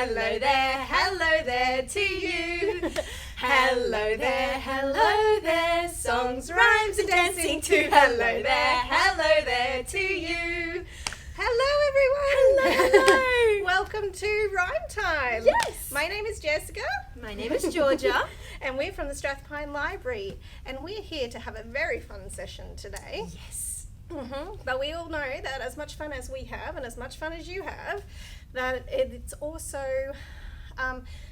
hello there to you. Hello there, songs, rhymes and dancing too. Hello there to you. Hello everyone. Hello. Welcome to Rhyme Time. Yes. My name is Jessica. My name is Georgia. And we're from the Strathpine Library. And we're here to have a very fun session today. Yes. But we all know that as much fun as we have and as much fun as you have, that it's also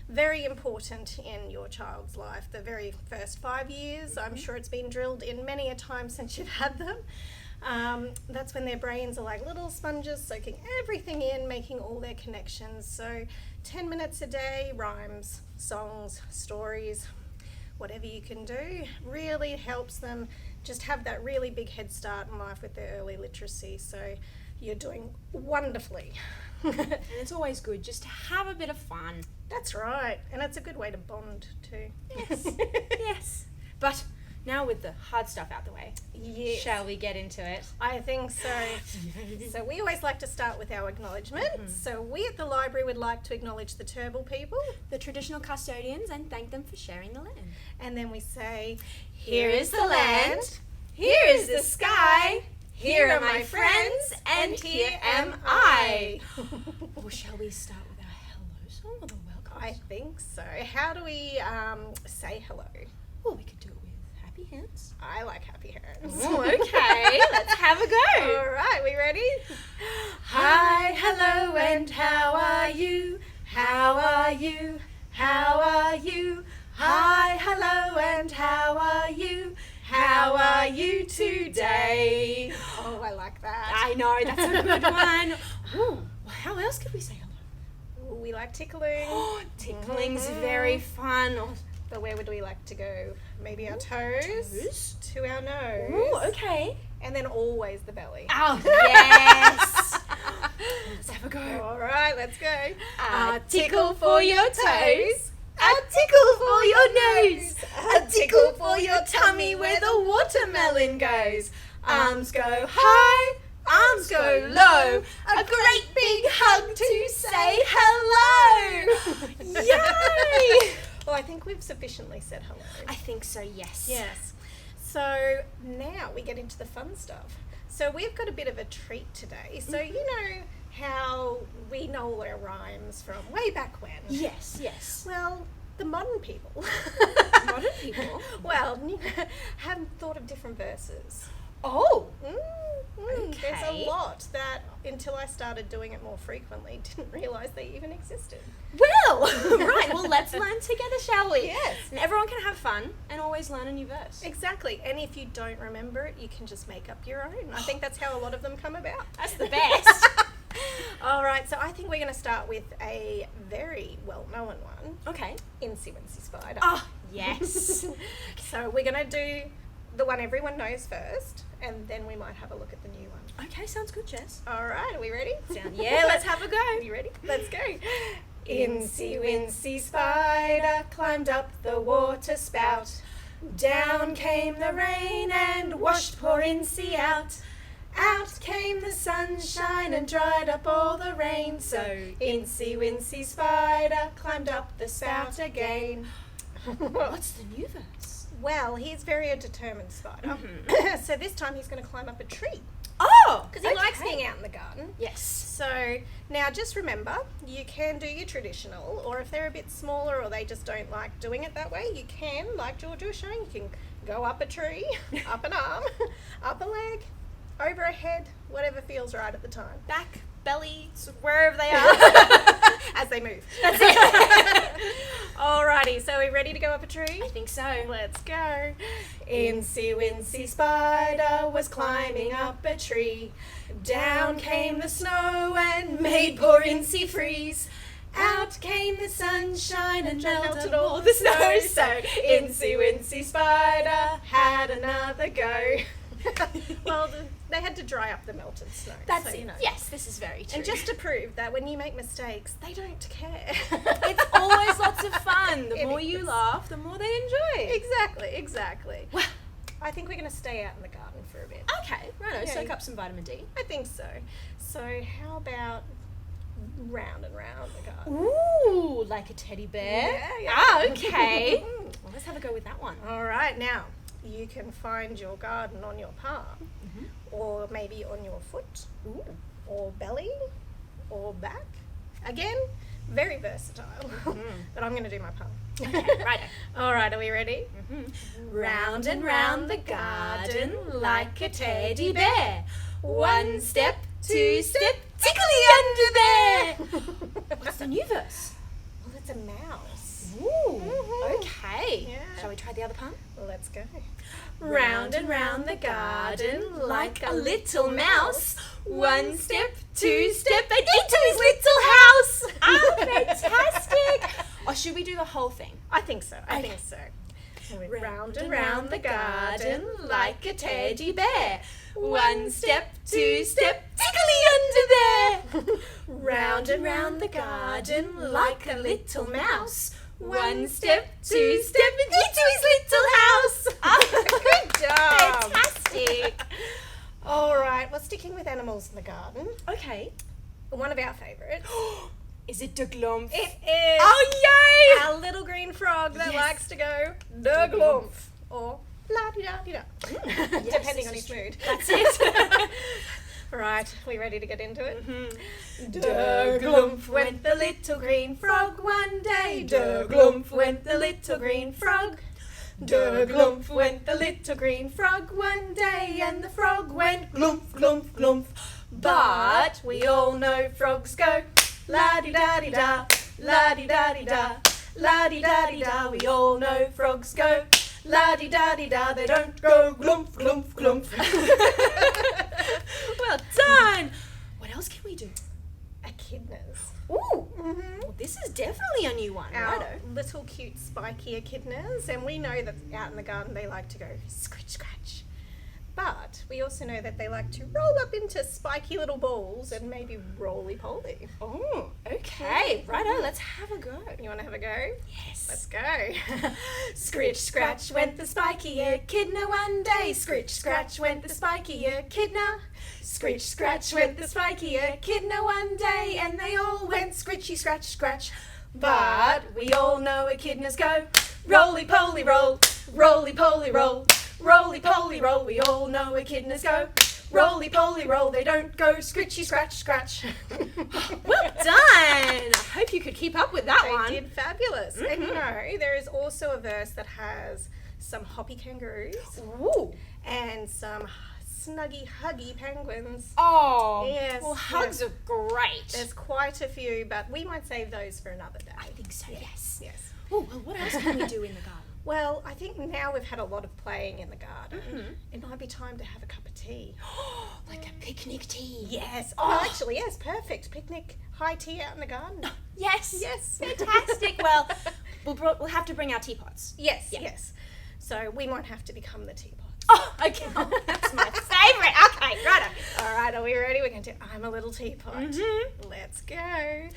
very important in your child's life. The very first 5 years, I'm sure it's been drilled in many a time since you've had them. That's when their brains are like little sponges, soaking everything in, making all their connections. So 10 minutes a day, rhymes, songs, stories, whatever you can do, really helps them just have that really big head start in life with their early literacy. So you're doing wonderfully. And it's always good just to have a bit of fun. That's right. And it's a good way to bond too. Yes. Yes. But now with the hard stuff out the way, Yes. shall we get into it? I think so. So we always like to start with our acknowledgements. So we at the library would like to acknowledge the Turrbal people. The traditional custodians, and thank them for sharing the land. And then we say, Here is the land, here is the sky, here are my friends, and here am I. Or shall we start with our hello song or the welcome? I think so. How do we say hello? Well, we could do it with happy hands. I like happy hands. Oh, okay, let's have a go. All right, we ready? Hi, hello, and how are you? How are you? How are you? Hi, hello, and how are you? How are you today? Oh, I like that. I know, that's a good one. Ooh, how else could we say hello? We like tickling. Tickling's very fun. Oh, But where would we like to go? Maybe our toes to our nose. ooh, okay. And then always the belly. Oh, yes. Let's have a go. All right, let's go. A tickle for your toes. A tickle for your nose, a tickle for your tummy where the watermelon goes. Arms go high, arms go low, a great big hug to say hello. Yay! Well, I think we've sufficiently said hello. I think so, yes. Yes. So now we get into the fun stuff. So we've got a bit of a treat today. So you know how we know all our rhymes from way back when? Yes, yes. Well, the modern people. Modern people? Well, haven't thought of different verses. Oh! There's a Okay. lot that, until I started doing it more frequently, didn't realise they even existed. Well, right, well let's learn together, shall we? Yes. And everyone can have fun and always learn a new verse. Exactly. And if you don't remember it, you can just make up your own. I think that's how a lot of them come about. That's the best. All right, so I think we're going to start with a very well-known one, Okay. Incy Wincy Spider. Oh, yes. So we're going to do the one everyone knows first, and then we might have a look at the new one. Okay, sounds good, Jess. All right, are we ready? Yeah, let's have a go. Are you ready? Let's go. Incy Wincy Spider climbed up the water spout. Down came the rain and washed poor Incy out. Out came the sunshine and dried up all the rain. So Incy Wincy Spider climbed up the spout again. What's the new verse? Well, he's very a determined spider. So this time he's going to climb up a tree. Oh! Because he likes being out in the garden. Yes. So now just remember, you can do your traditional, or if they're a bit smaller or they just don't like doing it that way, you can, like Georgia was showing, you can go up a tree, up an arm, up a leg, over a head, whatever feels right at the time. Back, belly, wherever they are. As they move. That's it. Alrighty, so are we ready to go up a tree? I think so. Let's go. Incy Wincy Spider was climbing up a tree. Down came the snow and made poor Incy freeze. Out came the sunshine and melted all the snow. So Incy Wincy Spider had another go. Well, they had to dry up the melted snow. That's so, it. you know. Yes, this is very true. And just to prove that when you make mistakes, they don't care. It's always lots of fun. The It more you is. laugh, the more they enjoy. Exactly. Well, I think we're going to stay out in the garden for a bit. okay, righto, Yeah. soak up some vitamin D. I think so. So how about round and round the garden. Ooh, like a teddy bear? Yeah. Ah, okay. Well, let's have a go with that one. All right, now you can find your garden on your palm, or maybe on your foot, Ooh. or belly, or back. Again, very versatile. But I'm going to do my palm. Okay, righto. All right, are we ready? Round and round the garden like a teddy bear. One step, two step, tickly under there. What's the new verse? Well, it's a mouse. Ooh, okay. Yeah. Shall we try the other palm? Let's go. Round and round the garden like a little mouse. One step, two step, and into his little house. Ah, fantastic. Or should we do the whole thing? I think so. I Okay. think so. Round and round the garden like a teddy bear. One step, two step, tickly under there. Round and round the garden like a little mouse. One step, two step, and into his little house. Good job. Fantastic. All right, well, sticking with animals in the garden, Okay. one of our favourites. Is it the glump? It is Oh, yay! our little green frog that Yes. likes to go the glump or la-di-da-di-da, Yes, depending this on is his mood. That's it. Right, we ready to get into it? The glump went the little green frog one day. The glump went the little green frog. The glump went the little green frog one day, and the frog went glump, glump, glump. But we all know frogs go la-di-da-di-da, la-di-da-di-da, la-di-da-di-da. We all know frogs go la-di-da-di-da. They don't go glump, glump, glump. Well done. What else can we do? Echidnas. Ooh, well, this is definitely a new one. Our Righto. little cute spiky echidnas, and we know that out in the garden they like to go scratch, scratch. But we also know that they like to roll up into spiky little balls and maybe roly-poly. Oh, okay. Righto, let's have a go. You want to have a go? Yes. Let's go. Scritch, scratch went the spiky echidna one day. Scritch, scratch went the spiky echidna. Scritch, scratch went the spiky echidna one day, and they all went scritchy, scratch, scratch. But we all know echidnas go roly-poly roll, roly-poly roll, roly-poly roll. We all know echidnas go roly-poly roll. They don't go scritchy, scratch, scratch. Well done. I hope you could keep up with that They one. did fabulous. And you know, there is also a verse that has some hoppy kangaroos Ooh. and some snuggy, huggy penguins. Oh, Yes, well, hugs yes. are great. There's quite a few, but we might save those for another day. I think so, yes. Yes. Oh, well, what else can we do in the garden? Well, I think now we've had a lot of playing in the garden. It might be time to have a cup of tea. Like a picnic tea. Yes. Oh, actually, yes, perfect. Picnic, high tea out in the garden. Yes. Yes. Fantastic. Well, we'll have to bring our teapots. Yes, Yeah. yes. So we might have to become the teapot. Oh, okay. That's my favourite. Okay, righto. All right, are we ready? We're going to do I'm a little teapot. Let's go.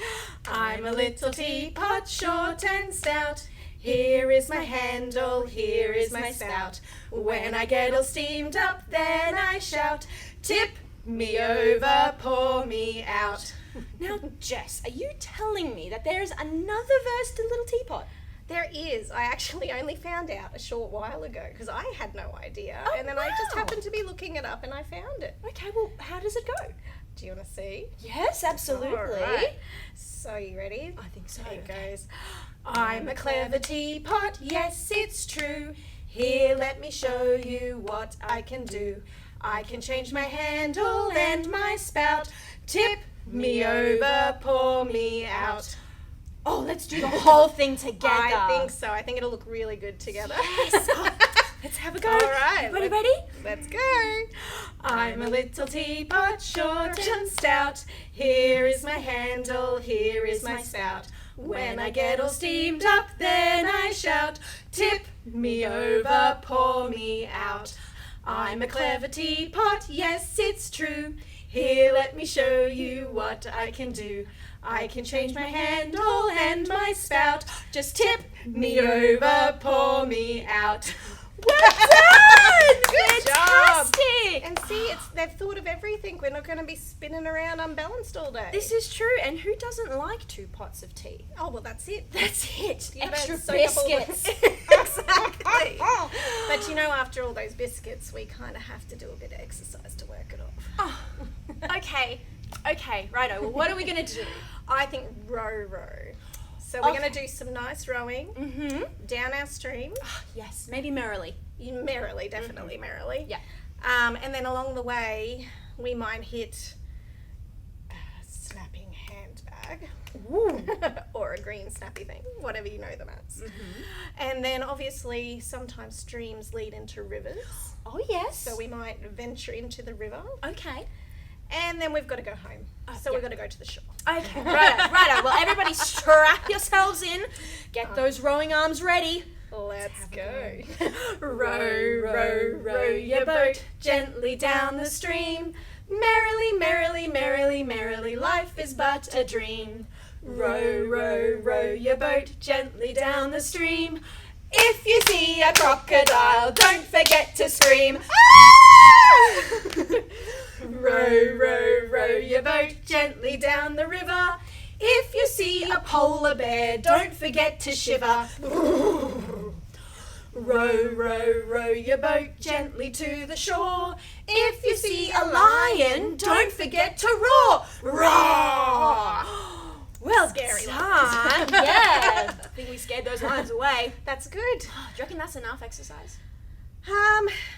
I'm a little teapot, short and stout. Here is my handle, here is my spout. When I get all steamed up, then I shout, tip me over, pour me out. Now, Jess, are you telling me that there is another verse to Little Teapot? There is. I actually only found out a short while ago because I had no idea. Oh, and then I just wow. happened to be looking it up and I found it. Okay, well, how does it go? Do you want to see? Yes, absolutely. All right. So, you ready? I think so. It goes, I'm a clever teapot, yes, it's true. Here, let me show you what I can do. I can change my handle and my spout. Tip me over, pour me out. Oh, let's do the whole thing together. I think so. I think it'll look really good together. Yes. Oh, let's have a go. All right. Everybody ready? Let's go. I'm a little teapot, short and stout. Here is my handle, here is my spout. When I get all steamed up, then I shout, tip me over, pour me out. I'm a clever teapot, yes, it's true. Here, let me show you what I can do. I can change my handle and my spout. Just tip me over, pour me out. Well done! Good job. fantastic! And see, they've thought of everything. We're not going to be spinning around unbalanced all day. This is true. And who doesn't like 2 pots of tea? Oh, well, that's it. That's it. You gotta Extra soak up all the- biscuits. Exactly. But you know, after all those biscuits, we kind of have to do a bit of exercise to work it off. Oh, okay. Okay, righto. Well, what are we going to do? I think row. So we're going to do some nice rowing down our stream. Oh, yes, maybe merrily. Merrily, definitely merrily. Yeah. And then along the way, we might hit a snapping handbag. Ooh. Or a green snappy thing, whatever you know them as. And then obviously sometimes streams lead into rivers. Oh, yes. So we might venture into the river. Okay. And then we've got to go home. So we've got to go to the shore. Okay, righto. Well, everybody strap yourselves in. Get those rowing arms ready. Let's go. Row your boat gently down the stream. Merrily, merrily, merrily, merrily, life is but a dream. Row your boat gently down the stream. If you see a crocodile, don't forget to scream. Ah! Row your boat gently down the river. If you see a polar bear, don't forget to shiver. Row your boat gently to the shore. If you see a lion, don't forget to roar. Roar! Well, Scary done. Yeah. I think we scared those lions away. That's good. Do you reckon that's enough exercise?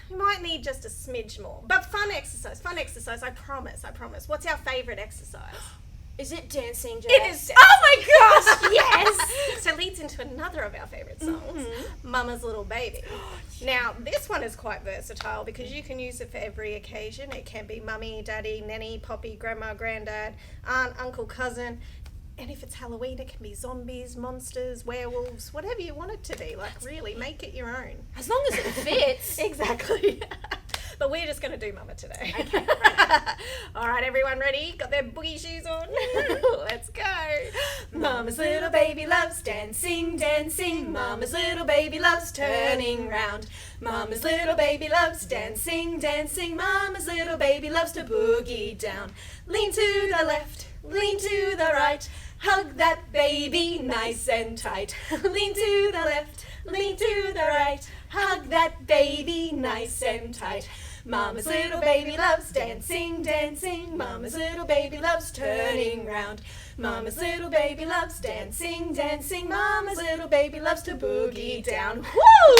We might need just a smidge more. But fun exercise, I promise. What's our favourite exercise? Is it dancing, Jess? It is. Oh my gosh, yes! So it leads into another of our favourite songs, Mama's Little Baby. Now, this one is quite versatile because you can use it for every occasion. It can be mummy, daddy, nanny, poppy, grandma, granddad, aunt, uncle, cousin. And if it's Halloween, it can be zombies, monsters, werewolves, whatever you want it to be. Like, really, make it your own. As long as it fits. Exactly. But we're just going to do Mama today. Okay, right. All right, everyone ready? Got their boogie shoes on? Let's go. Mama's little baby loves dancing, dancing. Mama's little baby loves turning round. Mama's little baby loves dancing, dancing. Mama's little baby loves to boogie down. Lean to the left, lean to the right. Hug that baby nice and tight. Lean to the left, lean to the right. Hug that baby nice and tight. Mama's little baby loves dancing, dancing. Mama's little baby loves turning round. Mama's little baby loves dancing, dancing. Mama's little baby loves to boogie down. Woo!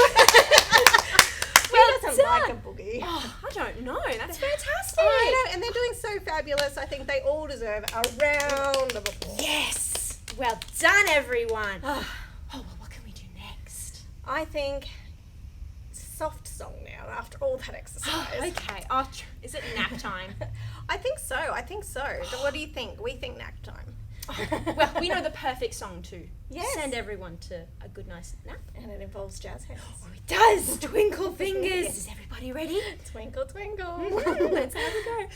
Who doesn't like a boogie? Oh, I don't know. That's fantastic. I know, and they're doing so fabulous. I think they all deserve a round of applause. Yes. Well done, everyone. Oh, well, what can we do next? I think soft song now after all that exercise. Okay. Oh, is it nap time? I think so. What do you think? We think nap time. Well, we know the perfect song too. Yes. Send everyone to a good nice nap. And it involves jazz hands. Oh, it does. Twinkle fingers. Is everybody ready? Twinkle, twinkle. Let's have a go.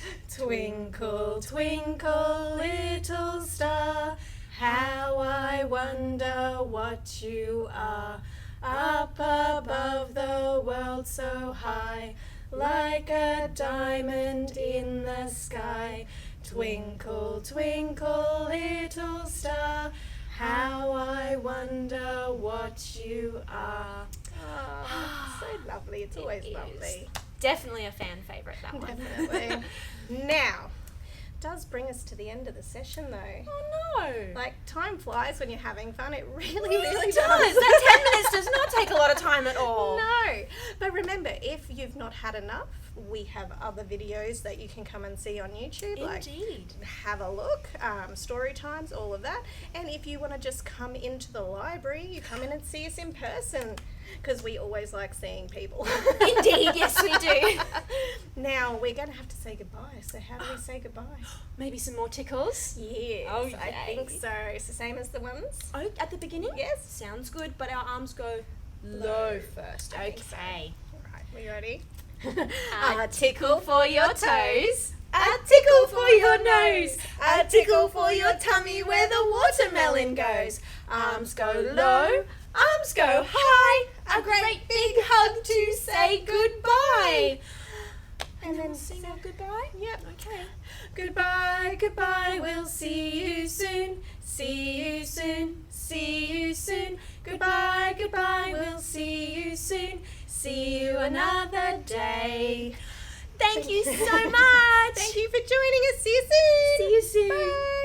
Twinkle, twinkle, little star, how I wonder what you are. Up above the world so high, like a diamond in the sky. Twinkle, twinkle, little star, how I wonder what you are. Oh, so lovely. It's always lovely. Definitely a fan favourite, that one. Definitely. Now, does bring us to the end of the session though. Oh no. Like, time flies when you're having fun. It really It does. That 10 minutes does not take a lot of time at all. No. But remember, if you've not had enough, we have other videos that you can come and see on YouTube. Indeed. Like, have a look, story times, all of that. And if you want to just come into the library, you come in and see us in person, because we always like seeing people. Indeed, yes we do. Now, we're going to have to say goodbye. So how do we say goodbye? Maybe some more tickles? Yes, Okay. I think so. It's the same as the ones. Oh, at the beginning? Yes. Sounds good, but our arms go low first. I think so. Okay. All right, we ready? A tickle for your toes, a tickle for your nose, a tickle for your tummy where the watermelon goes. Arms go low, arms go high, a great big hug to say goodbye. And then we'll sing our goodbye? Yep. Okay. Goodbye, goodbye, we'll see you soon. See you soon, see you soon. Goodbye, goodbye, we'll see you soon. See you another day. Thank you so much. Thank you for joining us. See you soon. See you soon. Bye.